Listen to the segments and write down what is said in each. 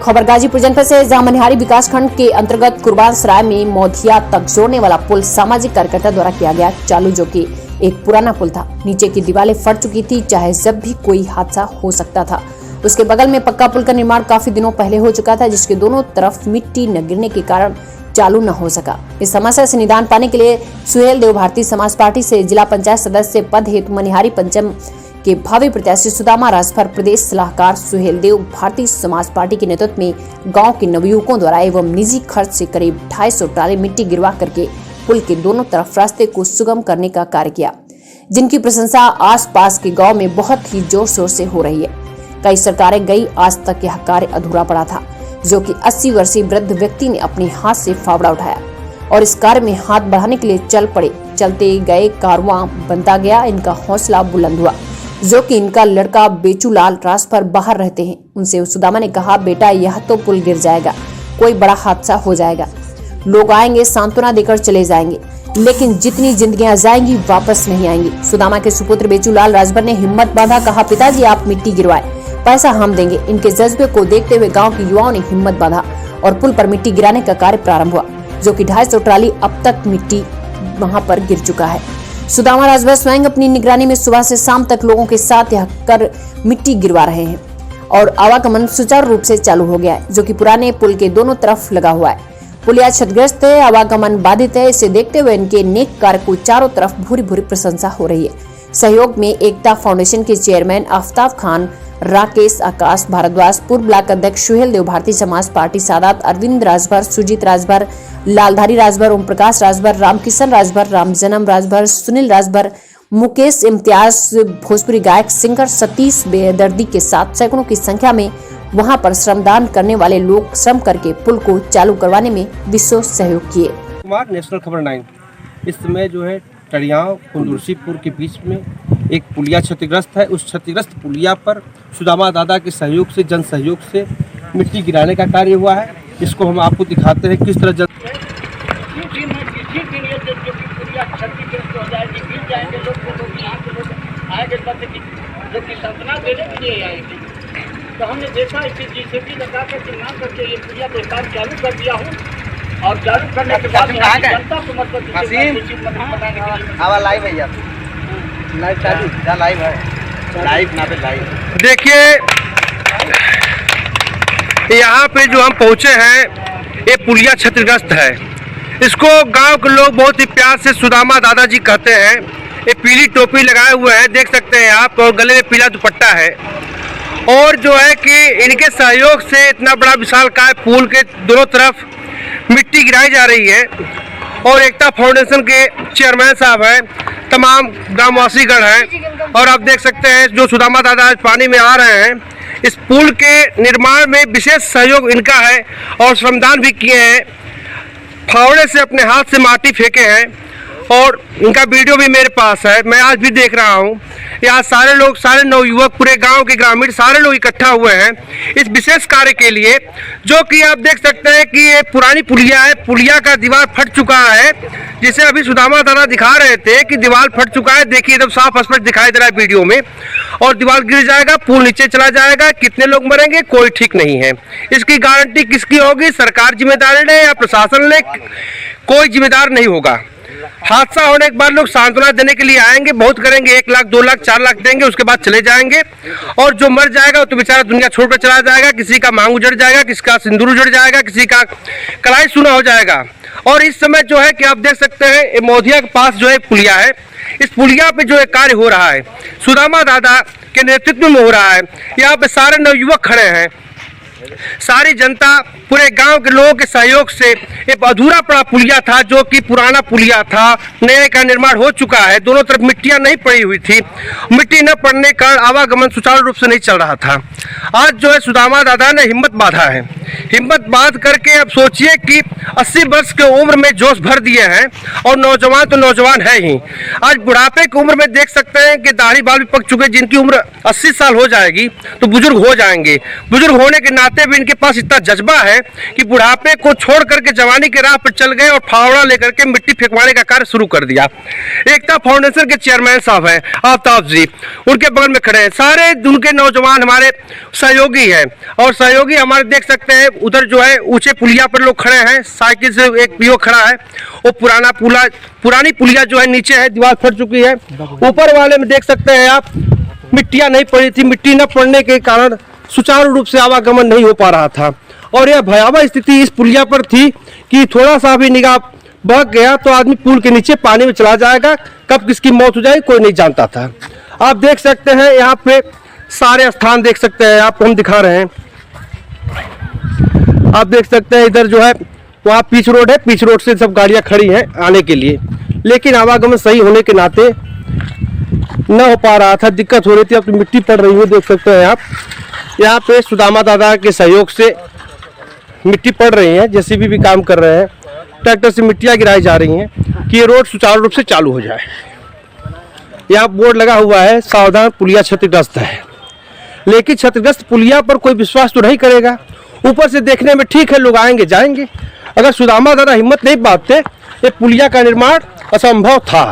खबर गाजीपुर जनपद से, जहां मनिहारी विकास खंड के अंतर्गत कुर्बान सराय में मोधिया तक जोड़ने वाला पुल सामाजिक कार्यकर्ता द्वारा किया गया चालू, जो कि एक पुराना पुल था। नीचे की दीवारें फट चुकी थी, चाहे जब भी कोई हादसा हो सकता था। उसके बगल में पक्का पुल का निर्माण काफी दिनों पहले हो चुका था, जिसके दोनों तरफ मिट्टी न गिरने के कारण चालू न हो सका। इस समस्या से निदान पाने के लिए सुहेल देव भारतीय समाज पार्टी से जिला पंचायत सदस्य पद हेतु मनिहारी पंचम के भावी प्रत्याशी सुदामा राजभर प्रदेश सलाहकार सुहेल देव भारतीय समाज पार्टी के नेतृत्व में गांव के नवयुवकों द्वारा एवं निजी खर्च से करीब 250 ट्राली मिट्टी गिरवा करके पुल के दोनों तरफ रास्ते को सुगम करने का कार्य किया, जिनकी प्रशंसा आसपास के गांव में बहुत ही जोर शोर से हो रही है। कई सरकारें गई, आज तक यह कार्य अधूरा पड़ा था, जो कि 80 वर्षीय वृद्ध व्यक्ति ने अपने हाथ से फावड़ा उठाया और इस कार्य में हाथ बढ़ाने के लिए चल पड़े। चलते गए कारवां बनता गया, इनका हौसला बुलंद हुआ, जो कि इनका लड़का बेचूलाल राजभर बाहर रहते हैं। उनसे सुदामा ने कहा, बेटा यह तो पुल गिर जाएगा, कोई बड़ा हादसा हो जाएगा, लोग आएंगे सांत्वना देकर चले जाएंगे, लेकिन जितनी जिंदगियां जाएंगी वापस नहीं आएंगी। सुदामा के सुपुत्र बेचूलाल राजभर ने हिम्मत बांधा, कहा, पिताजी आप मिट्टी गिरवाए, पैसा हम देंगे। इनके जज्बे को देखते हुए गाँव के युवाओं ने हिम्मत बांधा और पुल पर मिट्टी गिराने का कार्य प्रारंभ हुआ, जो कि 250 ट्राली अब तक मिट्टी वहां पर गिर चुका है। सुदामा राजभर स्वयं अपनी निगरानी में सुबह से शाम तक लोगों के साथ यह कर मिट्टी गिरवा रहे हैं और आवागमन सुचारू रूप से चालू हो गया है, जो कि पुराने पुल के दोनों तरफ लगा हुआ है। पुलिया क्षतिग्रस्त है, आवागमन बाधित है। इसे देखते हुए इनके नेक कार्य को चारों तरफ भूरी भूरी प्रशंसा हो रही है। सहयोग में एकता फाउंडेशन के चेयरमैन आफ्ताब खान, राकेश आकाश भारद्वाज, पूर्व ब्लॉक अध्यक्ष सुहेल देव भारतीय समाज पार्टी सादात, अरविंद राजभर, सुजीत राजभर, लालधारी राजभर, ओम प्रकाश राजभर, रामकिशन राजभर, रामजन्म राजभर, सुनील राजभर, मुकेश इम्तियाज, भोजपुरी गायक सिंगर सतीश बेदर्दी के साथ सैकड़ों की संख्या में वहां पर श्रमदान करने वाले लोग श्रम करके पुल को चालू करवाने में विशेष सहयोग किए। कुमार, नेशनल खबर 9। इस समय जो है टड़ियाव कुंदुरसीपुर के बीच में एक पुलिया क्षतिग्रस्त है। उस क्षतिग्रस्त पुलिया पर सुदामा दादा के सहयोग से, जन सहयोग से मिट्टी गिराने का कार्य हुआ है। इसको हम आपको दिखाते हैं किस तरह तो हमने देखा इसकी जीसीबी लगा कर निर्माण करके ये पुलिया को काम चालू कर दिया हूँ और चालू करने के बाद जनता को मतलब लाइव है, लाइव चालू क्या लाइव है, लाइव ना पे लाइव। देखिए यहाँ पे जो हम पहुँचे हैं ये पुलिया क्षतिग्रस्त है। इसको गांव के लोग बहुत ही प्यार से सुदामा दादाजी कहते हैं। ये पीली टोपी लगाए हुए हैं, देख सकते हैं आप, और गले में पीला दुपट्टा है। और जो है कि इनके सहयोग से इतना बड़ा विशालकाय पुल के दोनों तरफ मिट्टी गिराई जा रही है। और एकता फाउंडेशन के चेयरमैन साहब हैं, तमाम ग्रामवासीगण हैं, और आप देख सकते हैं जो सुदामा दादा आज पानी में आ रहे हैं। इस पुल के निर्माण में विशेष सहयोग इनका है और श्रमदान भी किए हैं। फावड़े से अपने हाथ से माटी फेंके हैं और इनका वीडियो भी मेरे पास है, मैं आज भी देख रहा हूँ। यहाँ सारे लोग, सारे नवयुवक, पूरे गांव के ग्रामीण सारे लोग इकट्ठा हुए हैं इस विशेष कार्य के लिए, जो कि आप देख सकते हैं कि ये पुरानी पुलिया है। पुलिया का दीवार फट चुका है, जिसे अभी सुदामा दादा दिखा रहे थे कि दीवार फट चुका है। देखिए एकदम साफ स्पष्ट दिखाई दे रहा है वीडियो में। और दीवार गिर जाएगा, पुल नीचे चला जाएगा, कितने लोग मरेंगे कोई ठीक नहीं है। इसकी गारंटी किसकी होगी? सरकार जिम्मेदार ले या प्रशासन ले? कोई जिम्मेदार नहीं होगा। हादसा होने के बाद लोग सांत्वना देने के लिए आएंगे, बहुत करेंगे, 1 लाख 2 लाख 4 लाख देंगे, उसके बाद चले जाएंगे। और जो मर जाएगा तो बेचारा दुनिया छोड़कर चला जाएगा। किसी का मांग उजड़ जाएगा, किसी का सिंदूर उजड़ जाएगा, किसी का कलाई सुना हो जाएगा। और इस समय जो है कि आप देख सकते हैं ये मोधिया के पास जो है पुलिया है, इस पुलिया पे जो है कार्य हो रहा है सुदामा दादा के नेतृत्व में हो रहा है। यहाँ पे सारे नवयुवक खड़े हैं, सारी जनता, पूरे गांव के लोगों के सहयोग से एक अधूरा पड़ा पुलिया था, जो कि पुराना पुलिया था, नए का निर्माण हो चुका है। दोनों तरफ मिट्टियां नहीं पड़ी हुई थी, मिट्टी न पड़ने का आवागमन सुचारू रूप से नहीं चल रहा था। आज जो है सुदामा दादा ने हिम्मत बांधा है हिम्मत बांध करके अब सोचिए कि 80 वर्ष की उम्र में जोश भर दिए हैं और नौजवान तो नौजवान है ही। आज बुढ़ापे की उम्र में देख सकते हैं कि दाढ़ी बाल भी पक चुके, जिनकी उम्र 80 साल हो जाएगी तो बुजुर्ग हो जाएंगे। बुजुर्ग होने के नाते भी इनके पास इतना जज्बा है कि बुढ़ापे को छोड़ करके जवानी के राह पर चल गए और फावड़ा लेकर के मिट्टी फेंकवाने का कार्य शुरू कर दिया। एकता फाउंडेशन के चेयरमैन साहब हैं आफ्ताब जी, उनके बगल में खड़े हैं। सारे उनके नौजवान हमारे सहयोगी हैं और सहयोगी हमारे देख सकते हैं उधर जो है ऊंचे पुलिया पर लोग खड़े हैं। साइकिल से एक पीओ खड़ा है, वो पुरानी पुलिया जो है नीचे है, दीवार फट चुकी है। ऊपर वाले में देख सकते हैं आप मिट्टियां नहीं पड़ी थी, मिट्टी न पड़ने के कारण सुचारू रूप से आवागमन नहीं हो पा रहा था और यह भयावह स्थिति इस पुलिया पर थी कि थोड़ा सा भी निगाह बह गया तो आदमी पुल के नीचे पानी में चला जाएगा, कब किसकी मौत हो जाएगी कोई नहीं जानता था। आप देख सकते हैं यहाँ पे सारे स्थान देख सकते हैं, आपको हम दिखा रहे हैं। आप देख सकते हैं इधर जो है वहाँ पिच रोड है, पिच रोड से सब गाड़ियाँ खड़ी हैं आने के लिए, लेकिन आवागमन सही होने के नाते न हो पा रहा था, दिक्कत हो रही थी। अब तो मिट्टी पड़ रही है, देख सकते हैं आप। यहाँ पे सुदामा दादा के सहयोग से मिट्टी पड़ रही है, जेसीबी भी काम कर रहे हैं, ट्रैक्टर से मिट्टियाँ गिराई जा रही हैं कि ये रोड सुचारू रूप से चालू हो जाए। यहाँ बोर्ड लगा हुआ है सावधान पुलिया क्षतिग्रस्त है, लेकिन क्षतिग्रस्त पुलिया पर कोई विश्वास तो नहीं करेगा। ऊपर से देखने में ठीक है, लोग आएंगे जाएंगे। अगर सुदामा दादा हिम्मत नहीं बांधते, ये पुलिया का निर्माण असंभव था।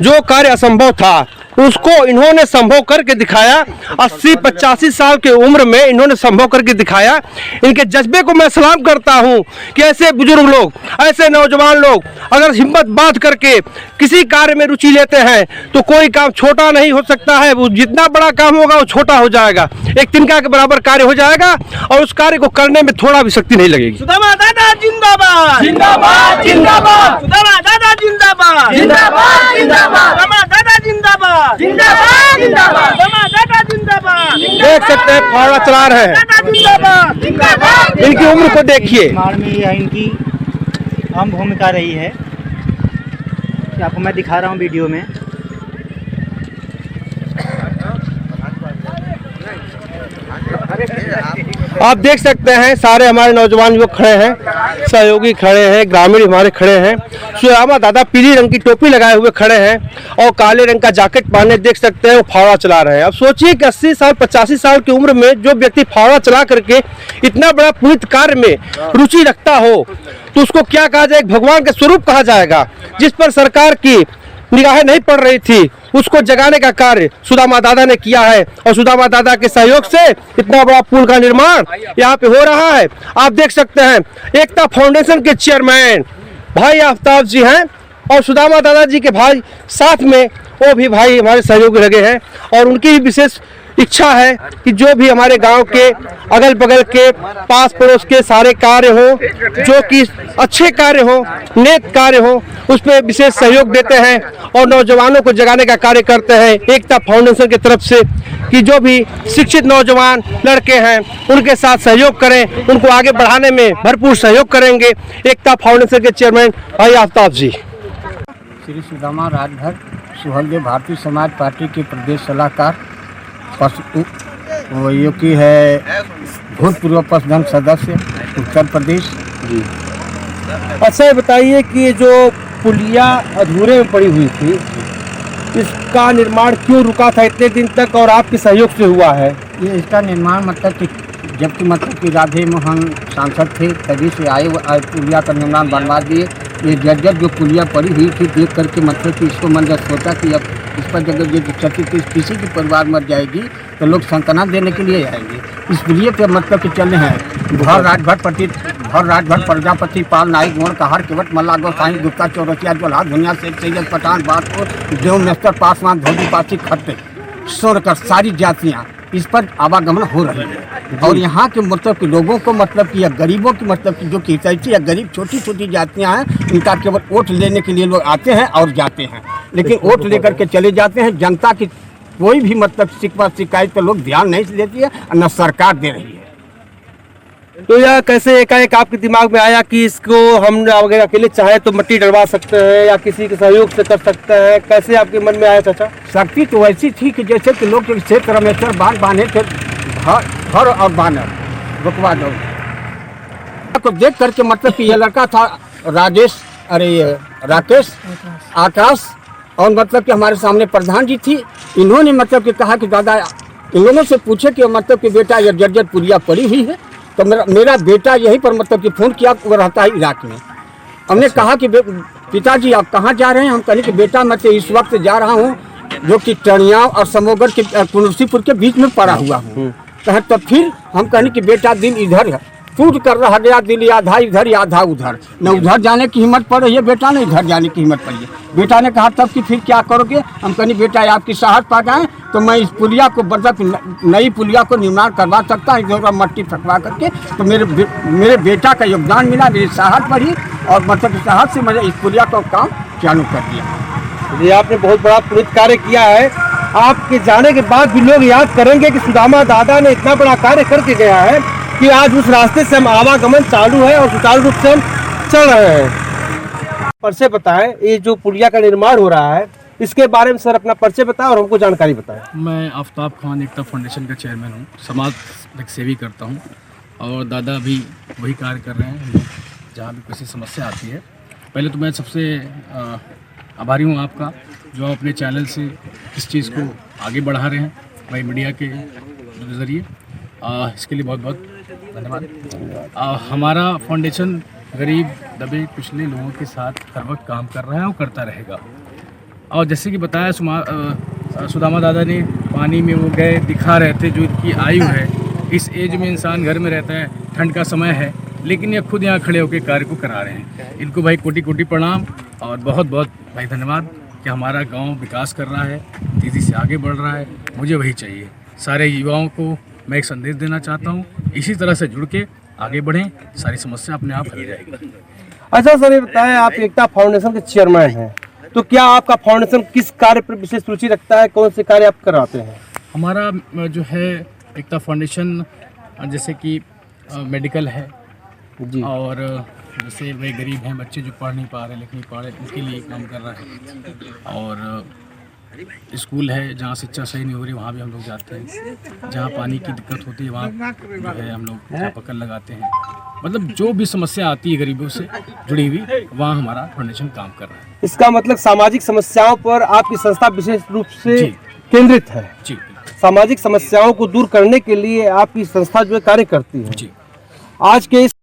जो कार्य असंभव था उसको इन्होंने संभव करके दिखाया। 80-85 साल की उम्र में इन्होंने संभव करके दिखाया। इनके जज्बे को मैं सलाम करता हूं कि ऐसे बुजुर्ग लोग, ऐसे नौजवान लोग अगर हिम्मत बांध करके किसी कार्य में रुचि लेते हैं तो कोई काम छोटा नहीं हो सकता है। वो जितना बड़ा काम होगा वो छोटा हो जाएगा, एक तिनका के बराबर कार्य हो जाएगा और उस कार्य को करने में थोड़ा भी शक्ति नहीं लगेगी। सुदामा दादा जिंदाबाद, जिंदाबाद, जिंदाबाद। सुदामा दादा जिंदाबाद, जिंदाबाद, जिंदाबाद। सुदामा दादा जिंदाबाद, जिंदाबाद, जिंदाबाद। सुदामा दादा जिंदाबाद। देख सकते हैं फावड़ा चला रहे हैं, जिंदाबाद, जिंदाबाद। इनकी उम्र को देखिए। निर्माण में यह इनकी अहम भूमिका रही है कि आपको मैं दिखा रहा हूँ वीडियो में। आप देख सकते हैं सारे हमारे नौजवान युवक खड़े हैं, सहयोगी खड़े हैं, ग्रामीण हमारे खड़े हैं। सुदामा दादा पीली रंग की टोपी लगाए हुए खड़े हैं और काले रंग का जैकेट पहने देख सकते हैं वो फावड़ा चला रहे हैं। अब सोचिए कि 80 साल 85 साल की उम्र में जो व्यक्ति फावड़ा चला करके इतना बड़ा पुनीत कार्य में रुचि रखता हो तो उसको क्या कहा जाए, भगवान का स्वरूप कहा जाएगा। जिस पर सरकार की निगाहें नहीं पड़ रही थी उसको जगाने का कार्य सुदामा दादा ने किया है और सुदामा दादा के सहयोग से इतना बड़ा पुल का निर्माण यहाँ पे हो रहा है। आप देख सकते हैं एकता फाउंडेशन के चेयरमैन भाई आफ्ताब जी हैं और सुदामा दादा जी के भाई साथ में वो भी भाई हमारे सहयोगी लगे हैं और उनकी भी विशेष इच्छा है कि जो भी हमारे गांव के अगल बगल के पास पड़ोस के सारे कार्य हो, जो कि अच्छे कार्य हो, नेक कार्य हो, उस पर विशेष सहयोग देते हैं और नौजवानों को जगाने का कार्य करते हैं एकता फाउंडेशन की तरफ से कि जो भी शिक्षित नौजवान लड़के हैं उनके साथ सहयोग करें, उनको आगे बढ़ाने में भरपूर सहयोग करेंगे। एकता फाउंडेशन के चेयरमैन भाई आफ्ताब जी। श्री सुदामा राजभर सुहलदेव भारतीय समाज पार्टी के प्रदेश सलाहकार, जो कि है भूतपूर्व पशुधन सदस्य उत्तर प्रदेश जी। अच्छा बताइए कि ये जो पुलिया अधूरे में पड़ी हुई थी इसका निर्माण क्यों रुका था इतने दिन तक और आपके सहयोग से हुआ है? ये इसका निर्माण मतलब कि जबकि मतलब कि राधे मोहन सांसद थे तभी से आए पुलिया का निर्माण बनवा दिए। ये जर्जर जो पुलिया पड़ी हुई थी देख करके मतलब कि इसको मन सोचा कि अब इस पर जब ये क्षति किसी की परिवार मर जाएगी तो लोग सांत्वना देने के लिए आएंगे। इस पुलिया पे मतलब कि चले हैं भर राजभर प्रजापति पाल नाइक गोड़ कहार केवट मल्ला गोसाई गुप्ता चौरसिया जोल्हा दुनिया से सैयद पठान बादपुर देव मेस्तर पासवान धोबी पासी खट्टे सोरकर सारी जातियाँ इस पर आवागमन हो रही है और यहाँ के मतलब कि लोगों को मतलब कि या गरीबों की मतलब कि जो किफायती या गरीब छोटी छोटी जातियाँ हैं इनका केवल वोट लेने के लिए लोग आते हैं और जाते हैं, लेकिन वोट लेकर के चले जाते हैं। जनता की कोई भी मतलब शिकवा शिकायत पर लोग ध्यान नहीं देती है और न सरकार दे रही है। तो यह कैसे एकाएक आपके दिमाग में आया कि इसको हम अगर अकेले चाहे तो मिट्टी डलवा सकते हैं या किसी के सहयोग से कर सकते हैं, कैसे आपके मन में आया चाचा? शक्ति तो ऐसी थी कि जैसे कि लोग क्षेत्र रमेश्वर बांध बांधे थे घर और बानर रुकवा दो को देख करके मतलब कि ये लड़का था राकेश आकाश, और मतलब कि हमारे सामने प्रधान जी थी। इन्होंने मतलब कि कहा कि दादा इन लोगों से पूछे कि मतलब कि बेटा ये जर्जर पुलिया पड़ी हुई है। तो मेरा बेटा यहीं पर मतलब कि फ़ोन किया, वो रहता है इराक में। हमने कहा कि पिताजी आप कहाँ जा रहे हैं? हम कहें कि बेटा मैं तो इस वक्त जा रहा हूँ जो कि टणिया और समोगर के कुनुसीपुर के बीच में पड़ा हुआ हूँ। कहे तो फिर हम कहने कि बेटा दिल इधर है, टूट कर रह गया दिल, आधा इधर आधा उधर, न उधर जाने की हिम्मत पड़ रही है बेटा, न इधर जाने की हिम्मत पड़ी है। बेटा ने कहा तब कि फिर क्या करोगे? हम कहने बेटा आपकी साहस पा जाए तो मैं इस पुलिया को मतलब नई पुलिया को निर्माण करवा सकता हूँ, इधर मट्टी फकवा करके। तो मेरे बेटा का योगदान मिला, मेरी साहस बढ़ी और मतलब साहस से मैंने इस पुलिया का काम चालू कर दिया। ये आपने बहुत बड़ा पुण्य कार्य किया है। आपके जाने के बाद भी लोग याद करेंगे कि सुदामा दादा ने इतना बड़ा कार्य करके गया है कि आज उस रास्ते से हम आवागमन चालू है और सुचारू रूप से हम चल रहे हैं। परिचय बताएं, ये जो पुलिया का निर्माण हो रहा है इसके बारे में सर अपना परिचय बताएं और हमको जानकारी बताएं। मैं आफ्ताब खान एकता फाउंडेशन का चेयरमैन हूँ, समाज सेवी करता हूँ और दादा भी वही कार्य कर रहे हैं जहाँ भी किसी समस्या आती है। पहले तो मैं सबसे आभारी हूँ आपका जो आप अपने चैनल से इस चीज़ को आगे बढ़ा रहे हैं भाई मीडिया के ज़रिए, इसके लिए बहुत बहुत धन्यवाद। हमारा फाउंडेशन गरीब दबे पिछले लोगों के साथ हर वक्त काम कर रहा है और करता रहेगा। और जैसे कि बताया सुदामा दादा ने पानी में वो गए दिखा रहे थे जो इनकी आयु है। इस एज में इंसान घर में रहता है, ठंड का समय है, लेकिन ये खुद यहाँ खड़े होकर कार्य को करा रहे हैं। इनको भाई कोटि कोटि प्रणाम और बहुत बहुत भाई धन्यवाद कि हमारा गांव विकास कर रहा है, तेज़ी से आगे बढ़ रहा है। मुझे वही चाहिए। सारे युवाओं को मैं एक संदेश देना चाहता हूँ, इसी तरह से जुड़ के आगे बढ़ें, सारी समस्या अपने आप हल जाएगी। अच्छा सर, ये बताएं आप एकता फाउंडेशन के चेयरमैन हैं, तो क्या आपका फाउंडेशन किस कार्य पर विशेष रुचि रखता है? कौन से कार्य आप कराते हैं? हमारा जो है एकता फाउंडेशन जैसे कि मेडिकल है जी, और जैसे वे गरीब हैं, बच्चे जो पढ़ नहीं पा रहे लिख नहीं पा रहे, उनके लिए काम कर रहा है। और स्कूल है जहाँ शिक्षा सही नहीं हो रही वहाँ भी हम लोग जाते हैं। जहाँ पानी की दिक्कत होती है वहाँ जो है हम लोग चापाकल लगाते हैं। मतलब जो भी समस्या आती है गरीबों से जुड़ी हुई, वहाँ हमारा फाउंडेशन काम कर रहा है। इसका मतलब सामाजिक समस्याओं पर आपकी संस्था विशेष रूप से केंद्रित है। जी, सामाजिक समस्याओं को दूर करने के लिए आपकी संस्था जो कार्य करती है। जी। आज के